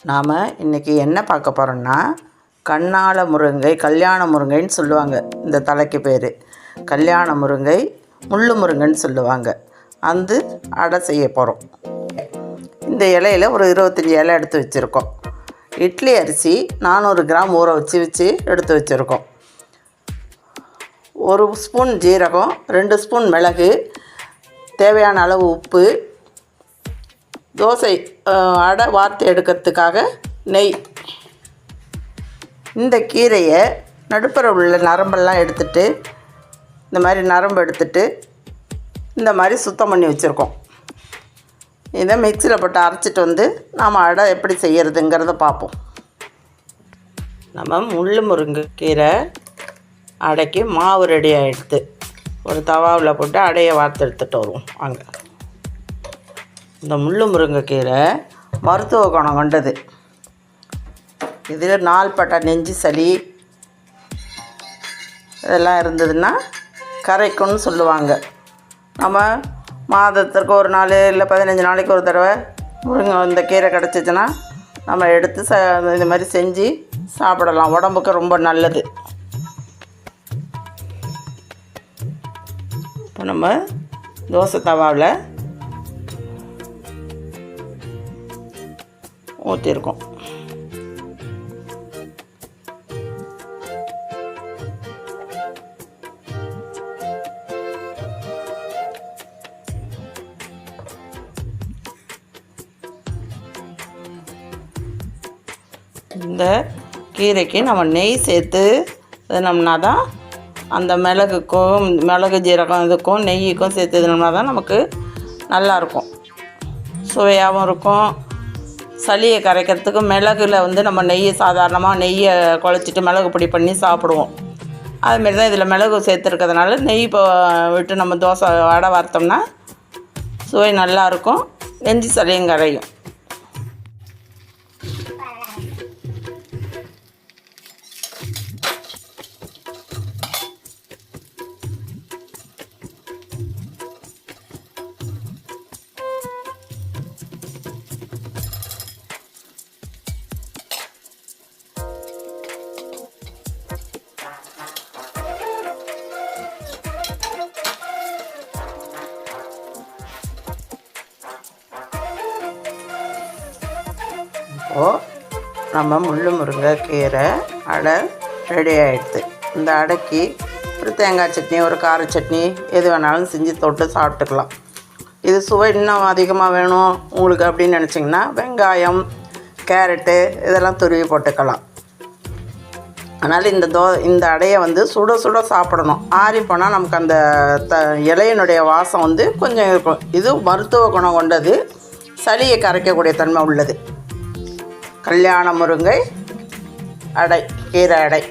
நாம் இன்றைக்கி என்ன பார்க்க போகிறோன்னா கண்ணால முருங்கை, கல்யாண முருங்கைன்னு சொல்லுவாங்க. இந்த தலைக்கு பேர் கல்யாண முருங்கை, முள்ளு முருங்கைன்னு சொல்லுவாங்க. அந்த அடை செய்ய போகிறோம். இந்த இலையில் ஒரு 25 இலை எடுத்து வச்சுருக்கோம். இட்லி அரிசி 400 கிராம் ஊற வச்சு எடுத்து வச்சுருக்கோம். 1 ஸ்பூன் ஜீரகம், 2 ஸ்பூன் மிளகு, தேவையான அளவு உப்பு, தோசை அடை வார்த்து எடுக்கிறதுக்காக நெய். இந்த கீரையை நடுப்புற உள்ள நரம்பெல்லாம் எடுத்துட்டு, இந்த மாதிரி நரம்பு எடுத்துட்டு இந்த மாதிரி சுத்தம் பண்ணி வச்சுருக்கோம். இதை மிக்சியில் போட்டு அரைச்சிட்டு வந்து நாம் அடை எப்படி செய்கிறதுங்கிறத பார்ப்போம். நம்ம முள்ளு முருங்கை கீரை அடைக்கு மாவு ரெடி ஆகிடுது. ஒரு தவாவில் போட்டு அடையை வார்த்து எடுத்துகிட்டு வருவோம். வாங்க. இந்த முள்ளு முருங்கைக்கீரை மருத்துவ குணம் கொண்டது. இதில் நாள்பட்ட நெஞ்சு சளி இதெல்லாம் இருந்ததுன்னா கரைக்கும்னு சொல்லுவாங்க. நம்ம மாதத்திற்கு ஒரு நாள் இல்லை 15 நாளைக்கு ஒரு தடவை இந்த கீரை கிடச்சிச்சின்னா நம்ம எடுத்து இது மாதிரி செஞ்சு சாப்பிடலாம். உடம்புக்கு ரொம்ப நல்லது. இப்போ நம்ம தோசை தவாவில் ஊற்றிருக்கோம். இந்த கீரைக்கு நம்ம நெய் சேர்த்து இதனோம்னா தான் அந்த மிளகு ஜீரகம் இதுக்கும் நெய்யுக்கும் சேர்த்து இதனோம்னா தான் நமக்கு நல்லாயிருக்கும், சுவையாகவும் இருக்கும். சளியை கரைக்கிறதுக்கு மிளகுல நம்ம நெய்யை சாதாரணமாக நெய்யை குழச்சிட்டு மிளகு பொடி பண்ணி சாப்பிடுவோம். அதுமாரி தான் இதில் மிளகு சேர்த்துருக்கிறதுனால நெய் இப்போ விட்டு நம்ம தோசை அடை வார்த்தோம்னா சுவை நல்லாயிருக்கும், நெஞ்சு சளியும் கரையும். நம்ம முள்ளு முருங்கை கீரை அடை ரெடி ஆகிடுது. இந்த அடைக்கு ஒரு தேங்காய் சட்னி, ஒரு கார சட்னி எது வேணாலும் செஞ்சு தொட்டு சாப்பிட்டுக்கலாம். இது சுவை இன்னும் அதிகமாக வேணும் உங்களுக்கு அப்படின்னு நினச்சிங்கன்னா வெங்காயம், கேரட்டு இதெல்லாம் துருவி போட்டுக்கலாம். அதனால் இந்த அடையை சுட சுட சாப்பிடணும். ஆறி போனால் நமக்கு அந்த இலையினுடைய வாசம் கொஞ்சம் இருக்கும். இது மருத்துவ குணம் கொண்டது, சளியை கரைக்கக்கூடிய தன்மை உள்ளது. கல்யாண முருங்கை அடை, கீரை அடை.